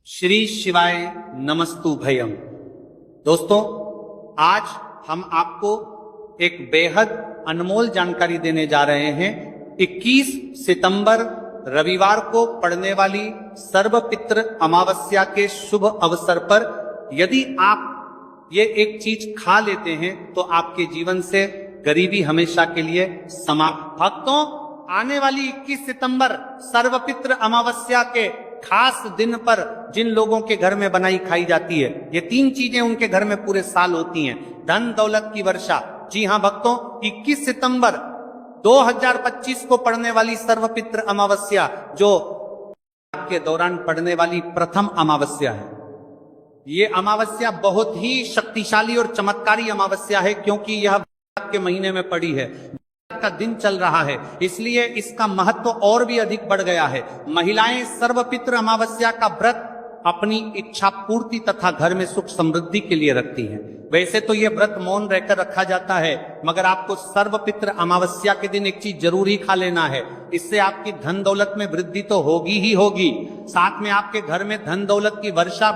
श्री शिवाय नमस्तु भयम। दोस्तों, आज हम आपको एक बेहद अनमोल जानकारी देने जा रहे हैं। 21 सितंबर रविवार को पड़ने वाली सर्वपित्र अमावस्या के शुभ अवसर पर यदि आप ये एक चीज खा लेते हैं तो आपके जीवन से गरीबी हमेशा के लिए समाप्त। भक्तों, आने वाली 21 सितंबर सर्वपित्र अमावस्या के खास दिन पर जिन लोगों के घर में बनाई खाई जाती है, ये तीन चीजें उनके घर में पूरे साल होती हैं। धन दौलत की वर्षा। जी हां भक्तों, 21 सितंबर 2025 को पड़ने वाली सर्वपित्र अमावस्या जो के दौरान पड़ने वाली प्रथम अमावस्या है। ये अमावस्या बहुत ही शक्तिशाली और चमत्कारी अमावस्या है, क्योंकि यह के महीने में पड़ी है, का दिन चल रहा है, इसलिए इसका महत्व और भी अधिक बढ़ गया है। महिलाएं सर्वपित्र अमावस्या का व्रत अपनी इच्छा पूर्ति तथा घर में सुख समृद्धि के लिए रखती हैं। वैसे तो यह व्रत मौन रहकर रखा जाता है, मगर आपको सर्वपित्र अमावस्या के दिन एक चीज जरूर ही खा लेना है। इससे आपकी धन दौलत में वृद्धि तो होगी ही होगी, साथ में आपके घर में धन दौलत की वर्षा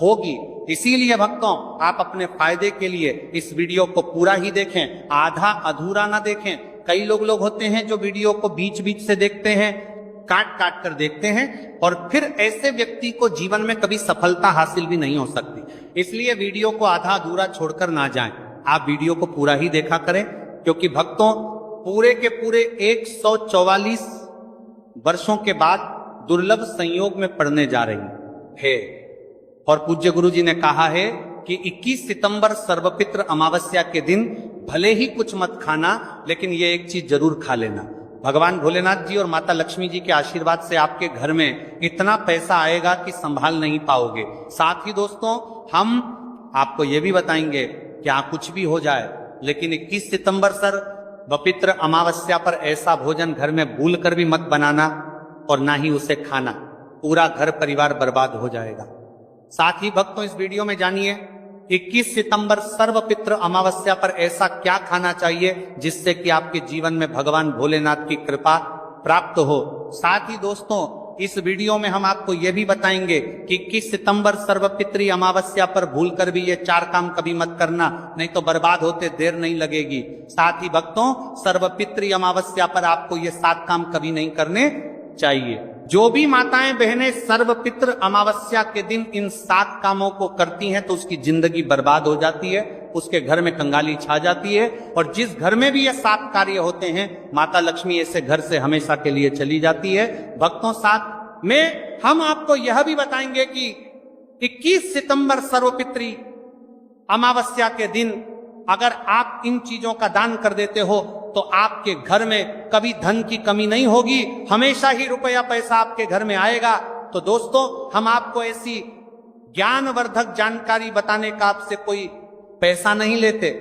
होगी। इसीलिए भक्तों, आप अपने फायदे के लिए इस वीडियो को पूरा ही देखें, आधा अधूरा ना देखें। कई लोग होते हैं जो वीडियो को बीच बीच से देखते हैं, काट काट कर देखते हैं, और फिर ऐसे व्यक्ति को जीवन में कभी सफलता हासिल भी नहीं हो सकती। इसलिए वीडियो को आधा अधूरा छोड़कर ना जाएं, आप वीडियो को पूरा ही देखा करें, क्योंकि भक्तों पूरे के पूरे 144 वर्षों के बाद दुर्लभ संयोग में पड़ने जा रही है। और पूज्य गुरु जी ने कहा है कि 21 सितंबर सर्वपित्र अमावस्या के दिन भले ही कुछ मत खाना, लेकिन ये एक चीज जरूर खा लेना। भगवान भोलेनाथ जी और माता लक्ष्मी जी के आशीर्वाद से आपके घर में इतना पैसा आएगा कि संभाल नहीं पाओगे। साथ ही दोस्तों, हम आपको ये भी बताएंगे कि कुछ भी हो जाए, लेकिन 21 सितंबर सर्वपित्र अमावस्या पर ऐसा भोजन घर में भूल कर भी मत बनाना और ना ही उसे खाना, पूरा घर परिवार बर्बाद हो जाएगा। साथ ही भक्तों, इस वीडियो में जानिए 21 सितंबर सर्वपित्र अमावस्या पर ऐसा क्या खाना चाहिए जिससे कि आपके जीवन में भगवान भोलेनाथ की कृपा प्राप्त हो। साथ ही दोस्तों, इस वीडियो में हम आपको यह भी बताएंगे कि 21 सितंबर सर्वपित्री अमावस्या पर भूलकर भी ये 4 काम कभी मत करना, नहीं तो बर्बाद होते देर नहीं लगेगी। साथ ही भक्तों, सर्वपित्री अमावस्या पर आपको ये 7 काम कभी नहीं करने चाहिए। जो भी माताएं बहनें सर्वपित्र अमावस्या के दिन इन 7 कामों को करती हैं तो उसकी जिंदगी बर्बाद हो जाती है, उसके घर में कंगाली छा जाती है, और जिस घर में भी ये 7 कार्य होते हैं, माता लक्ष्मी ऐसे घर से हमेशा के लिए चली जाती है। भक्तों, साथ में हम आपको यह भी बताएंगे कि 21 सितंबर सर्वपित्री अमावस्या के दिन अगर आप इन चीजों का दान कर देते हो तो आपके घर में कभी धन की कमी नहीं होगी, हमेशा ही रुपया पैसा आपके घर में आएगा। तो दोस्तों, हम आपको ऐसी ज्ञानवर्धक जानकारी बताने का आपसे कोई पैसा नहीं लेते,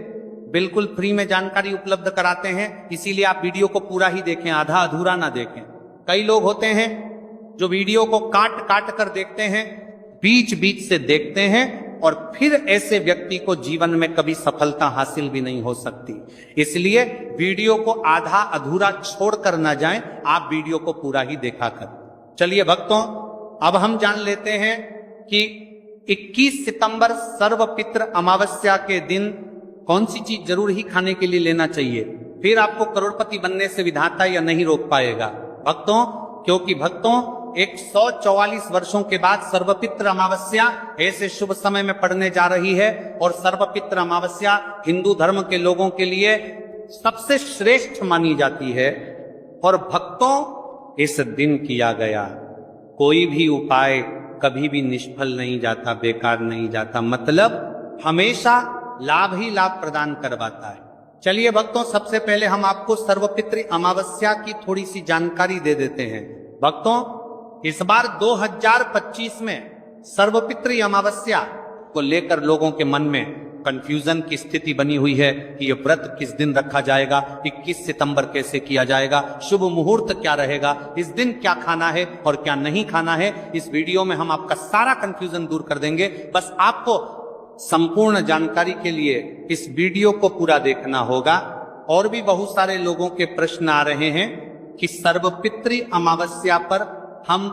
बिल्कुल फ्री में जानकारी उपलब्ध कराते हैं। इसीलिए आप वीडियो को पूरा ही देखें, आधा अधूरा ना देखें। कई लोग होते हैं जो वीडियो को काट काट कर देखते हैं, बीच बीच से देखते हैं, और फिर ऐसे व्यक्ति को जीवन में कभी सफलता हासिल भी नहीं हो सकती। इसलिए वीडियो को आधा अधूरा छोड़कर ना जाएं, आप वीडियो को पूरा ही देखा कर। चलिए भक्तों, अब हम जान लेते हैं कि 21 सितंबर सर्वपित्र अमावस्या के दिन कौन सी चीज जरूर ही खाने के लिए लेना चाहिए, फिर आपको करोड़पति बनने से विधाता या नहीं रोक पाएगा भक्तों। क्योंकि भक्तों, 144 वर्षों के बाद सर्वपित्र अमावस्या ऐसे शुभ समय में पड़ने जा रही है, और सर्वपित्र अमावस्या हिंदू धर्म के लोगों के लिए सबसे श्रेष्ठ मानी जाती है। और भक्तों, इस दिन किया गया कोई भी उपाय कभी भी निष्फल नहीं जाता, बेकार नहीं जाता, मतलब हमेशा लाभ ही लाभ प्रदान करवाता है। चलिए भक्तों, सबसे पहले हम आपको सर्वपित्री अमावस्या की थोड़ी सी जानकारी दे देते हैं। भक्तों, इस बार 2025 में सर्वपित्री अमावस्या को लेकर लोगों के मन में कंफ्यूजन की स्थिति बनी हुई है कि ये व्रत किस दिन रखा जाएगा, 21 सितंबर कैसे किया जाएगा, शुभ मुहूर्त क्या रहेगा, इस दिन क्या खाना है और क्या नहीं खाना है। इस वीडियो में हम आपका सारा कंफ्यूजन दूर कर देंगे। बस आपको संपूर्ण जानकारी के लिए इस वीडियो को पूरा देखना होगा। और भी बहुत सारे लोगों के प्रश्न आ रहे हैं कि सर्वपित्री अमावस्या पर हम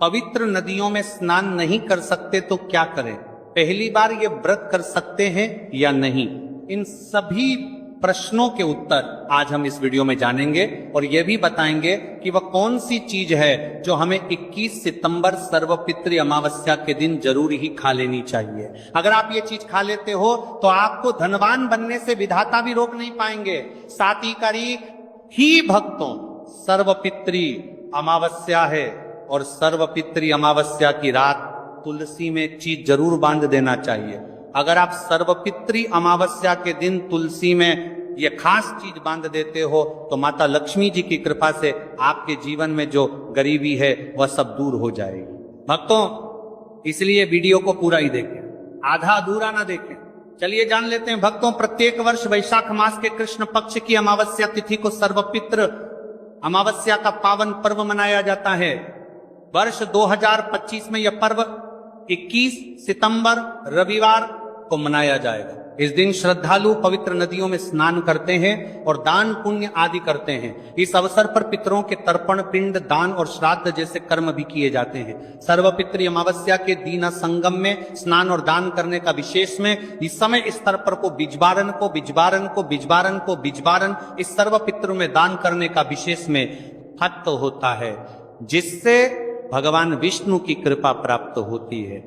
पवित्र नदियों में स्नान नहीं कर सकते तो क्या करें? पहली बार ये व्रत कर सकते हैं या नहीं? इन सभी प्रश्नों के उत्तर आज हम इस वीडियो में जानेंगे और यह भी बताएंगे कि वह कौन सी चीज है जो हमें 21 सितंबर सर्वपितृ अमावस्या के दिन जरूर ही खा लेनी चाहिए। अगर आप ये चीज खा लेते हो तो आपको धनवान बनने से विधाता भी रोक नहीं पाएंगे। साथ ही करीब ही भक्तों, सर्वपितृ अमावस्या है और सर्वपितृ अमावस्या की रात तुलसी में एक चीज जरूर बांध देना चाहिए। अगर आप सर्वपितृ अमावस्या के दिन तुलसी में ये खास चीज बांध देते हो तो माता लक्ष्मी जी की कृपा से आपके जीवन में जो गरीबी है वह सब दूर हो जाएगी। भक्तों, इसलिए वीडियो को पूरा ही देखें, आधा अधूरा ना देखें। चलिए जान लेते हैं भक्तों, प्रत्येक वर्ष वैशाख मास के कृष्ण पक्ष की अमावस्या तिथि को सर्वपितृ अमावस्या का पावन पर्व मनाया जाता है। वर्ष 2025 में यह पर्व 21 सितंबर रविवार को मनाया जाएगा। इस दिन श्रद्धालु पवित्र नदियों में स्नान करते हैं और दान पुण्य आदि करते हैं। इस अवसर पर पितरों के तर्पण, पिंड दान और श्राद्ध जैसे कर्म भी किए जाते हैं। सर्वपितृ अमावस्या के दीना संगम में स्नान और दान करने का विशेष में इस समय इस स्तर पर को बिजबारन इस सर्वपितृ में दान करने का विशेष में महत्व होता है, जिससे भगवान विष्णु की कृपा प्राप्त होती है।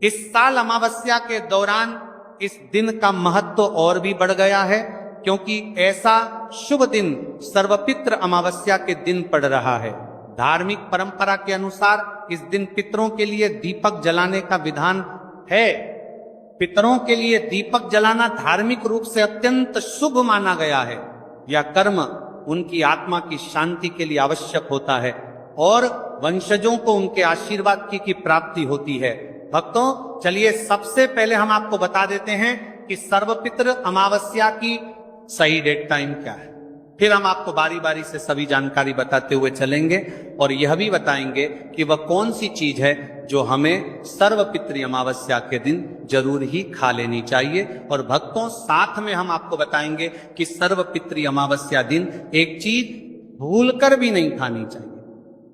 इस साल अमावस्या के दौरान इस दिन का महत्व और भी बढ़ गया है, क्योंकि ऐसा शुभ दिन सर्वपितृ अमावस्या के दिन पड़ रहा है। धार्मिक परंपरा के अनुसार इस दिन पितरों के लिए दीपक जलाने का विधान है। पितरों के लिए दीपक जलाना धार्मिक रूप से अत्यंत शुभ माना गया है। यह कर्म उनकी आत्मा की शांति के लिए आवश्यक होता है और वंशजों को उनके आशीर्वाद की प्राप्ति होती है। भक्तों, चलिए सबसे पहले हम आपको बता देते हैं कि सर्वपितृ अमावस्या की सही डेट टाइम क्या है। फिर हम आपको बारी बारी से सभी जानकारी बताते हुए चलेंगे और यह भी बताएंगे कि वह कौन सी चीज है जो हमें सर्वपितृ अमावस्या के दिन जरूर ही खा लेनी चाहिए। और भक्तों, साथ में हम आपको बताएंगे कि सर्वपितृ अमावस्या दिन एक चीज भूलकर भी नहीं खानी चाहिए।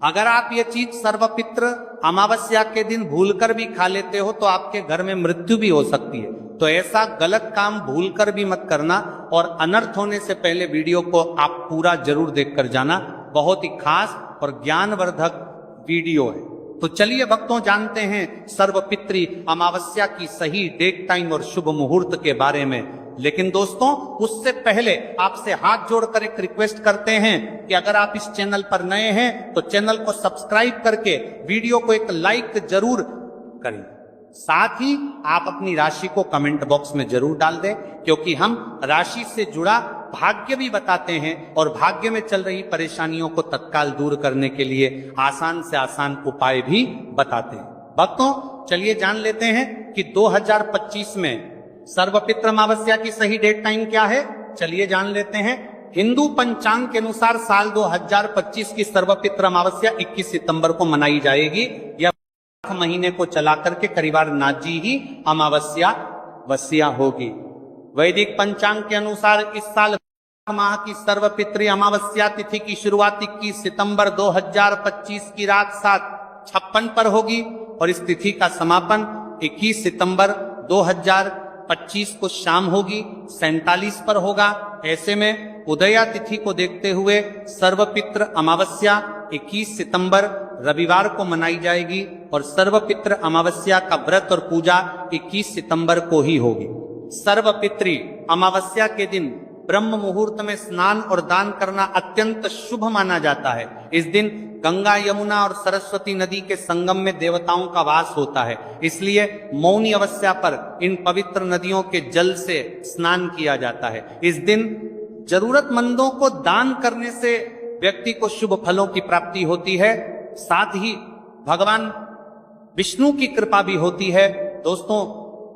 अगर आप ये चीज सर्वपितृ अमावस्या के दिन भूलकर भी खा लेते हो तो आपके घर में मृत्यु भी हो सकती है। तो ऐसा गलत काम भूलकर भी मत करना और अनर्थ होने से पहले वीडियो को आप पूरा जरूर देखकर जाना। बहुत ही खास और ज्ञानवर्धक वीडियो है। तो चलिए भक्तों, जानते हैं सर्वपितृ अमावस्या की सही डेट टाइम और शुभ मुहूर्त के बारे में। लेकिन दोस्तों, उससे पहले आपसे हाथ जोड़कर एक रिक्वेस्ट करते हैं कि अगर आप इस चैनल पर नए हैं तो चैनल को सब्सक्राइब करके वीडियो को एक लाइक जरूर करें। साथ ही आप अपनी राशि को कमेंट बॉक्स में जरूर डाल दें, क्योंकि हम राशि से जुड़ा भाग्य भी बताते हैं और भाग्य में चल रही परेशानियों को तत्काल दूर करने के लिए आसान से आसान उपाय भी बताते हैं। भक्तों, चलिए जान लेते हैं कि 2025 में सर्वपितृ अमावस्या की सही डेट टाइम क्या है। चलिए जान लेते हैं। हिंदू पंचांग के अनुसार साल 2025 की सर्वपितृ अमावस्या 21 सितंबर को मनाई जाएगी। यह महीने को चला करके करीबार नाजी ही अमावस्या वस्या होगी। वैदिक पंचांग के अनुसार इस साल माह की सर्वपितृ अमावस्या तिथि की शुरुआत 21 सितंबर 2025 की रात 7:56 पर होगी और इस तिथि का समापन 21 सितंबर 2025 को शाम होगी 47 पर होगा। ऐसे में उदया तिथि को देखते हुए सर्वपितृ अमावस्या 21 सितंबर रविवार को मनाई जाएगी और सर्वपितृ अमावस्या का व्रत और पूजा 21 सितंबर को ही होगी। सर्वपितृ अमावस्या के दिन ब्रह्म मुहूर्त में स्नान और दान करना अत्यंत शुभ माना जाता है। इस दिन गंगा, यमुना और सरस्वती नदी के संगम में देवताओं का वास होता है, इसलिए मौनी अमावस्या पर इन पवित्र नदियों के जल से स्नान किया जाता है। इस दिन जरूरतमंदों को दान करने से व्यक्ति को शुभ फलों की प्राप्ति होती है, साथ ही भगवान विष्णु की कृपा भी होती है। दोस्तों,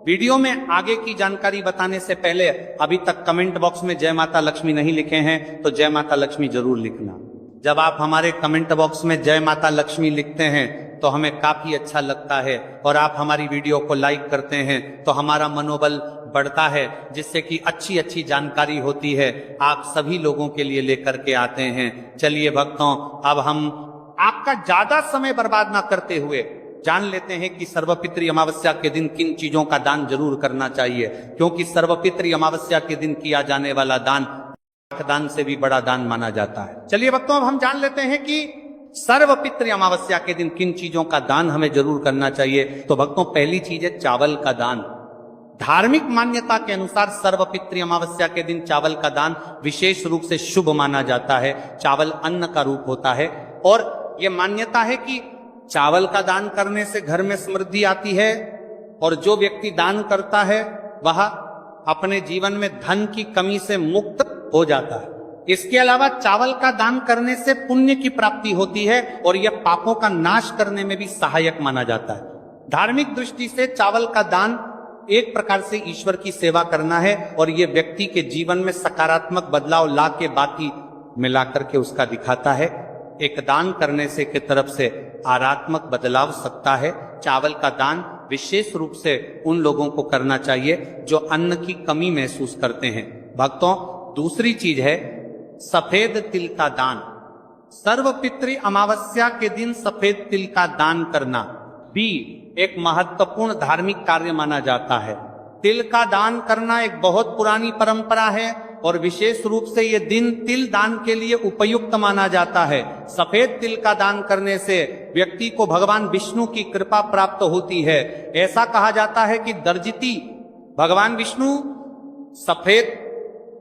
वीडियो में आगे की जानकारी बताने से पहले अभी तक कमेंट बॉक्स में जय माता लक्ष्मी नहीं लिखे हैं तो जय माता लक्ष्मी जरूर लिखना। जब आप हमारे कमेंट बॉक्स में जय माता लक्ष्मी लिखते हैं तो हमें काफी अच्छा लगता है और आप हमारी वीडियो को लाइक करते हैं तो हमारा मनोबल बढ़ता है, जिससे कि अच्छी अच्छी जानकारी होती है आप सभी लोगों के लिए लेकर के आते हैं। चलिए भक्तों, अब हम आपका ज्यादा समय बर्बाद ना करते हुए जान लेते हैं कि सर्वपितृ अमावस्या के दिन किन चीजों का दान जरूर करना चाहिए, क्योंकि सर्वपितृ अमावस्या के दिन किया जाने वाला दान से भी बड़ा दान माना जाता है। चलिए भक्तों, अब हम जान लेते हैं कि सर्वपितृ अमावस्या के दिन किन चीजों का दान हमें जरूर करना चाहिए। तो भक्तों, पहली चीज है चावल का दान। धार्मिक मान्यता के अनुसार सर्वपितृ अमावस्या के दिन चावल का दान विशेष रूप से शुभ माना जाता है। चावल अन्न का रूप होता है और यह मान्यता है कि चावल का दान करने से घर में समृद्धि आती है और जो व्यक्ति दान करता है वह अपने जीवन में धन की कमी से मुक्त हो जाता है। इसके अलावा चावल का दान करने से पुण्य की प्राप्ति होती है और यह पापों का नाश करने में भी सहायक माना जाता है। धार्मिक दृष्टि से चावल का दान एक प्रकार से ईश्वर की सेवा करना है और यह व्यक्ति के जीवन में सकारात्मक बदलाव ला के बाकी मिला करके उसका दिखाता है। एक दान करने से की तरफ से आरात्मक बदलाव सकता है। चावल का दान विशेष रूप से उन लोगों को करना चाहिए जो अन्न की कमी महसूस करते हैं। भक्तों, दूसरी चीज है सफेद तिल का दान। सर्वपितृ अमावस्या के दिन सफेद तिल का दान करना भी एक महत्वपूर्ण धार्मिक कार्य माना जाता है। तिल का दान करना एक बहुत पुरानी परंपरा है और विशेष रूप से यह दिन तिल दान के लिए उपयुक्त माना जाता है। सफेद तिल का दान करने से व्यक्ति को भगवान विष्णु की कृपा प्राप्त होती है। ऐसा कहा जाता है कि दर्जिती भगवान विष्णु सफेद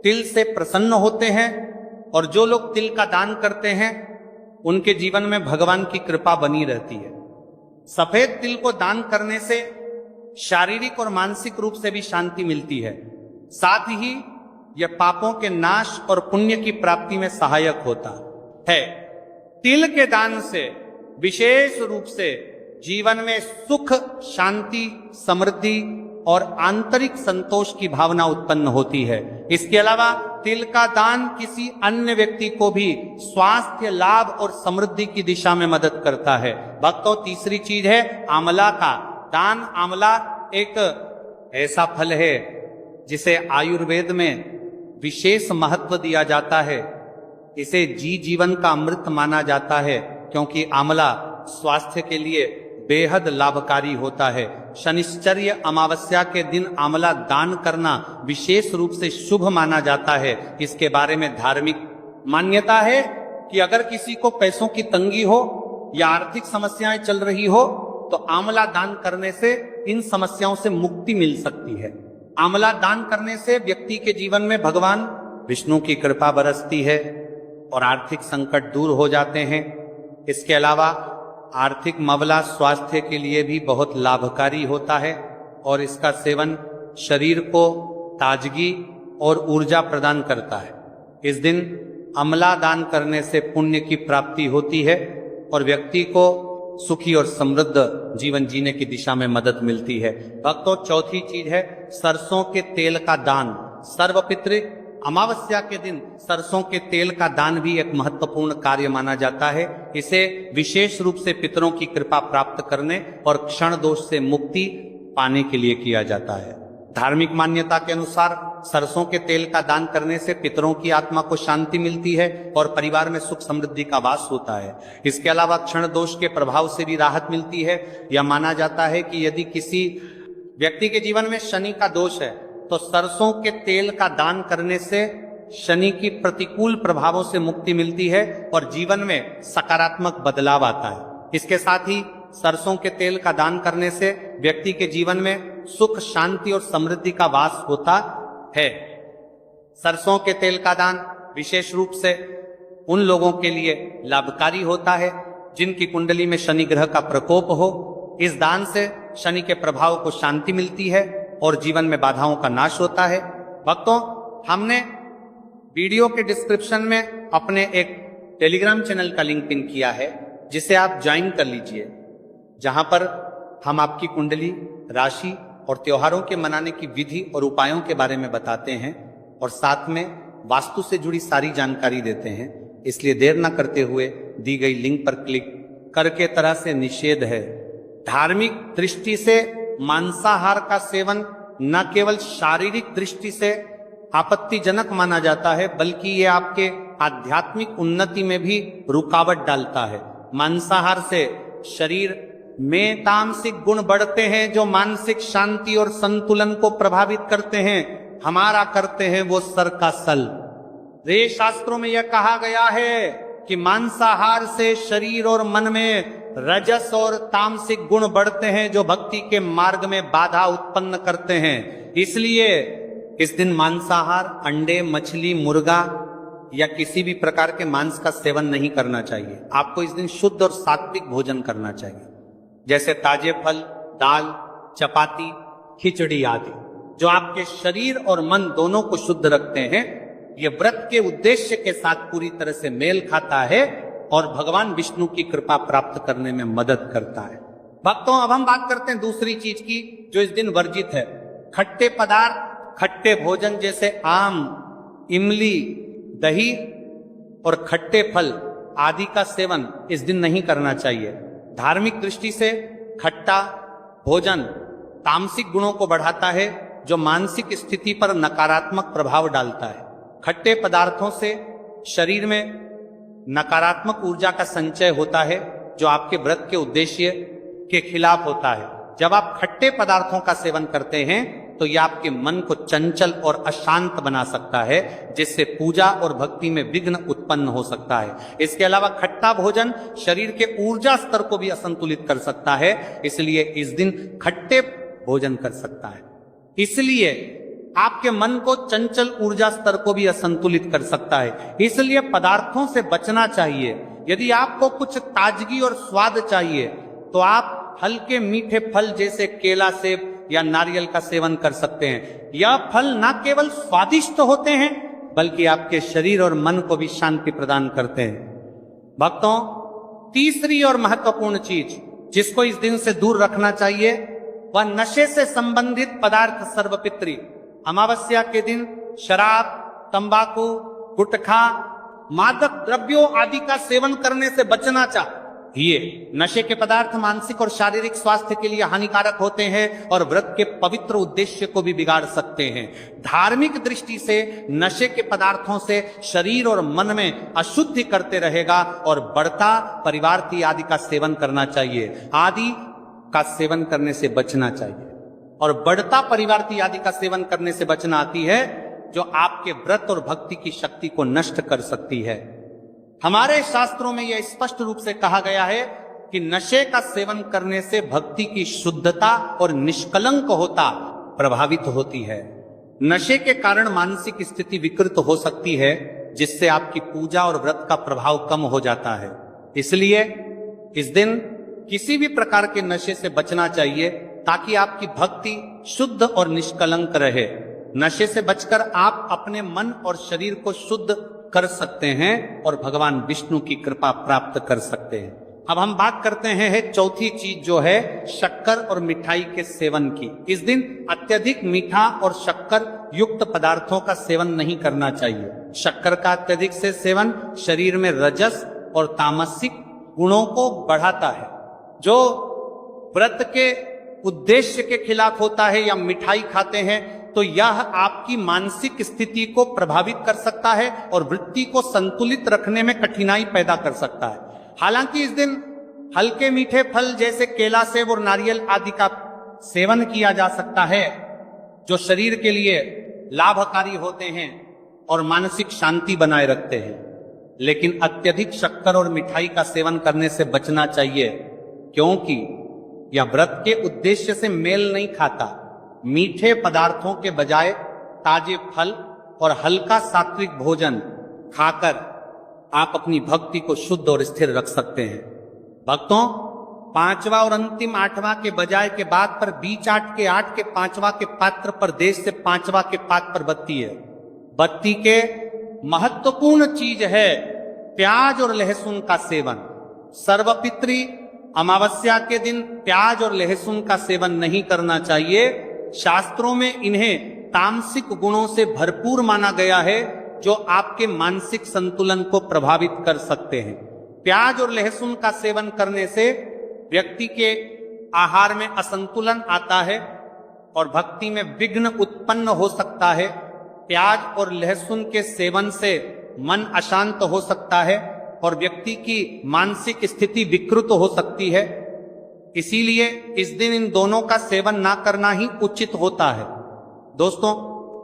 तिल से प्रसन्न होते हैं और जो लोग तिल का दान करते हैं उनके जीवन में भगवान की कृपा बनी रहती है। सफेद तिल को दान करने से शारीरिक और मानसिक रूप से भी शांति मिलती है। साथ ही यह पापों के नाश और पुण्य की प्राप्ति में सहायक होता है। तिल के दान से विशेष रूप से जीवन में सुख, शांति, समृद्धि और आंतरिक संतोष की भावना उत्पन्न होती है। इसके अलावा तिल का दान किसी अन्य व्यक्ति को भी स्वास्थ्य लाभ और समृद्धि की दिशा में मदद करता है। भक्तों, तीसरी चीज है आंवला का दान। आंवला एक ऐसा फल है जिसे आयुर्वेद में विशेष महत्व दिया जाता है। इसे जीवन का अमृत माना जाता है क्योंकि आंवला स्वास्थ्य के लिए बेहद लाभकारी होता है। शनिश्चर्य अमावस्या के दिन आंवला दान करना विशेष रूप से शुभ माना जाता है। इसके बारे में धार्मिक मान्यता है कि अगर किसी को पैसों की तंगी हो या आर्थिक समस्याएं चल रही हो तो आंवला दान करने से इन समस्याओं से मुक्ति मिल सकती है। आंवला दान करने से व्यक्ति के जीवन में भगवान विष्णु की कृपा बरसती है और आर्थिक संकट दूर हो जाते हैं। इसके अलावा आर्थिक मवला स्वास्थ्य के लिए भी बहुत लाभकारी होता है और इसका सेवन शरीर को ताजगी और ऊर्जा प्रदान करता है। इस दिन आंवला दान करने से पुण्य की प्राप्ति होती है और व्यक्ति को सुखी और समृद्ध जीवन जीने की दिशा में मदद मिलती है। भक्तों, चौथी चीज है सरसों के तेल का दान। सर्वपितृ अमावस्या के दिन सरसों के तेल का दान भी एक महत्वपूर्ण कार्य माना जाता है। इसे विशेष रूप से पितरों की कृपा प्राप्त करने और क्षण दोष से मुक्ति पाने के लिए किया जाता है। धार्मिक मान्यता के अनुसार सरसों के तेल का दान करने से पितरों की आत्मा को शांति मिलती है और परिवार में सुख समृद्धि का वास होता है। इसके अलावा क्षण दोष के प्रभाव से भी राहत मिलती है। यह माना जाता है कि यदि किसी व्यक्ति के जीवन में शनि का दोष है तो सरसों के तेल का दान करने से शनि की प्रतिकूल प्रभावों से मुक्ति मिलती है और जीवन में सकारात्मक बदलाव आता है। इसके साथ ही सरसों के तेल का दान करने से व्यक्ति के जीवन में सुख, शांति और समृद्धि का वास होता है। सरसों के तेल का दान विशेष रूप से उन लोगों के लिए लाभकारी होता है जिनकी कुंडली में शनि ग्रह का प्रकोप हो। इस दान से शनि के प्रभाव को शांति मिलती है और जीवन में बाधाओं का नाश होता है। भक्तों, हमने वीडियो के डिस्क्रिप्शन में अपने एक टेलीग्राम चैनल का लिंक पिन किया है जिसे आप ज्वाइन कर लीजिए, जहां पर हम आपकी कुंडली, राशि और त्योहारों के मनाने की विधि और उपायों के बारे में बताते हैं और साथ में वास्तु से जुड़ी सारी जानकारी देते हैं। इसलिए देर न करते हुए दी गई लिंक पर क्लिक करके तरह से निषेध है। धार्मिक दृष्टि से मांसाहार का सेवन न केवल शारीरिक दृष्टि से आपत्तिजनक माना जाता है बल्कि ये आपके आध्यात्मिक उन्नति में भी रुकावट डालता है। मांसाहार से शरीर में तामसिक गुण बढ़ते हैं जो मानसिक शांति और संतुलन को प्रभावित करते हैं, हमारा करते हैं वो सर का सल। वे शास्त्रों में यह कहा गया है कि मांसाहार से शरीर और मन में रजस और तामसिक गुण बढ़ते हैं जो भक्ति के मार्ग में बाधा उत्पन्न करते हैं। इसलिए इस दिन मांसाहार, अंडे, मछली, मुर्गा या किसी भी प्रकार के मांस का सेवन नहीं करना चाहिए। आपको इस दिन शुद्ध और सात्विक भोजन करना चाहिए, जैसे ताजे फल, दाल, चपाती, खिचड़ी आदि, जो आपके शरीर और मन दोनों को शुद्ध रखते हैं। ये व्रत के उद्देश्य के साथ पूरी तरह से मेल खाता है और भगवान विष्णु की कृपा प्राप्त करने में मदद करता है। भक्तों, अब हम बात करते हैं दूसरी चीज की जो इस दिन वर्जित है। खट्टे पदार्थ, खट्टे भोजन जैसे आम, इमली, दही और खट्टे फल आदि का सेवन इस दिन नहीं करना चाहिए। धार्मिक दृष्टि से खट्टा भोजन तामसिक गुणों को बढ़ाता है जो मानसिक स्थिति पर नकारात्मक प्रभाव डालता है। खट्टे पदार्थों से शरीर में नकारात्मक ऊर्जा का संचय होता है जो आपके व्रत के उद्देश्य के खिलाफ होता है। जब आप खट्टे पदार्थों का सेवन करते हैं तो यह आपके मन को चंचल और अशांत बना सकता है, जिससे पूजा और भक्ति में विघ्न उत्पन्न हो सकता है। इसके अलावा खट्टा भोजन शरीर के ऊर्जा स्तर को भी असंतुलित कर सकता है, इसलिए इस दिन खट्टे भोजन कर सकता है। इसलिए आपके मन को चंचल ऊर्जा स्तर को भी असंतुलित कर सकता है, इसलिए पदार्थों से बचना चाहिए। यदि आपको कुछ ताजगी और स्वाद चाहिए तो आप हल्के मीठे फल जैसे केला, सेब या नारियल का सेवन कर सकते हैं। यह फल न केवल स्वादिष्ट होते हैं बल्कि आपके शरीर और मन को भी शांति प्रदान करते हैं। भक्तों, तीसरी और महत्वपूर्ण चीज जिसको इस दिन से दूर रखना चाहिए वह नशे से संबंधित पदार्थ सर्वपित्री। अमावस्या के दिन शराब, तंबाकू, गुटखा, मादक द्रव्यों आदि का सेवन करने से बचना चाहिए। नशे के पदार्थ मानसिक और शारीरिक स्वास्थ्य के लिए हानिकारक होते हैं और व्रत के पवित्र उद्देश्य को भी बिगाड़ सकते हैं। धार्मिक दृष्टि से नशे के पदार्थों से शरीर और मन में अशुद्धि करते रहेगा और बढ़ता परिवार आदि का सेवन करना चाहिए। आदि का सेवन करने से बचना चाहिए और बढ़ता परिवार आदि का सेवन करने से बचना आती है जो आपके व्रत और भक्ति की शक्ति को नष्ट कर सकती है। हमारे शास्त्रों में यह स्पष्ट रूप से कहा गया है कि नशे का सेवन करने से भक्ति की शुद्धता और निष्कलंक होता प्रभावित होती है। नशे के कारण मानसिक स्थिति विकृत हो सकती है, जिससे आपकी पूजा और व्रत का प्रभाव कम हो जाता है। इसलिए इस दिन किसी भी प्रकार के नशे से बचना चाहिए ताकि आपकी भक्ति शुद्ध और निष्कलंक रहे। नशे से बचकर आप अपने मन और शरीर को शुद्ध कर सकते हैं और भगवान विष्णु की कृपा प्राप्त कर सकते हैं। अब हम बात करते हैं चौथी चीज जो है शक्कर और मिठाई के सेवन की। इस दिन अत्यधिक मीठा और शक्कर युक्त पदार्थों का सेवन नहीं करना चाहिए। शक्कर का अत्यधिक से सेवन शरीर में रजस और तामसिक गुणों को बढ़ाता है, जो व्रत के उद्देश्य के खिलाफ होता है। या मिठाई खाते हैं तो यह आपकी मानसिक स्थिति को प्रभावित कर सकता है और वृत्ति को संतुलित रखने में कठिनाई पैदा कर सकता है। हालांकि इस दिन हल्के मीठे फल जैसे केला, सेब और नारियल आदि का सेवन किया जा सकता है, जो शरीर के लिए लाभकारी होते हैं और मानसिक शांति बनाए रखते हैं। लेकिन अत्यधिक शक्कर और मिठाई का सेवन करने से बचना चाहिए, क्योंकि यह व्रत के उद्देश्य से मेल नहीं खाता। मीठे पदार्थों के बजाय ताजे फल और हल्का सात्विक भोजन खाकर आप अपनी भक्ति को शुद्ध और स्थिर रख सकते हैं। भक्तों, पांचवा और अंतिम आठवां के बजाय के बाद पर बीच आठ के पांचवा के पात्र पर देश से पांचवा के पात्र पर बत्ती है। बत्ती के महत्वपूर्ण चीज है प्याज और लहसुन का सेवन। सर्वपित्री अमावस्या के दिन प्याज और लहसुन का सेवन नहीं करना चाहिए। शास्त्रों में इन्हें तामसिक गुणों से भरपूर माना गया है, जो आपके मानसिक संतुलन को प्रभावित कर सकते हैं। प्याज और लहसुन का सेवन करने से व्यक्ति के आहार में असंतुलन आता है और भक्ति में विघ्न उत्पन्न हो सकता है। प्याज और लहसुन के सेवन से मन अशांत हो सकता है और व्यक्ति की मानसिक स्थिति विकृत हो सकती है। इसीलिए इस दिन इन दोनों का सेवन ना करना ही उचित होता है। दोस्तों,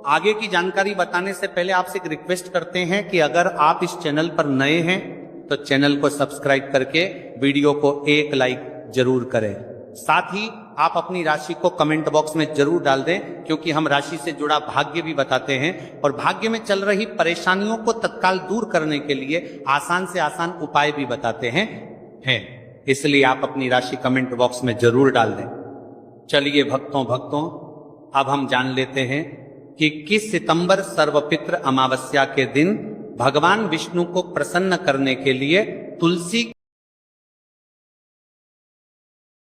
आगे की जानकारी बताने से पहले आपसे एक रिक्वेस्ट करते हैं कि अगर आप इस चैनल पर नए हैं तो चैनल को सब्सक्राइब करके वीडियो को एक लाइक जरूर करें। साथ ही आप अपनी राशि को कमेंट बॉक्स में जरूर डाल दें, क्योंकि हम राशि से जुड़ा भाग्य भी बताते हैं और भाग्य में चल रही परेशानियों को तत्काल दूर करने के लिए आसान से आसान उपाय भी बताते हैं। इसलिए आप अपनी राशि कमेंट बॉक्स में जरूर डाल दें। चलिए भक्तों, अब हम जान लेते हैं कि 21 सितंबर सर्वपित्र अमावस्या के दिन भगवान विष्णु को प्रसन्न करने के लिए तुलसी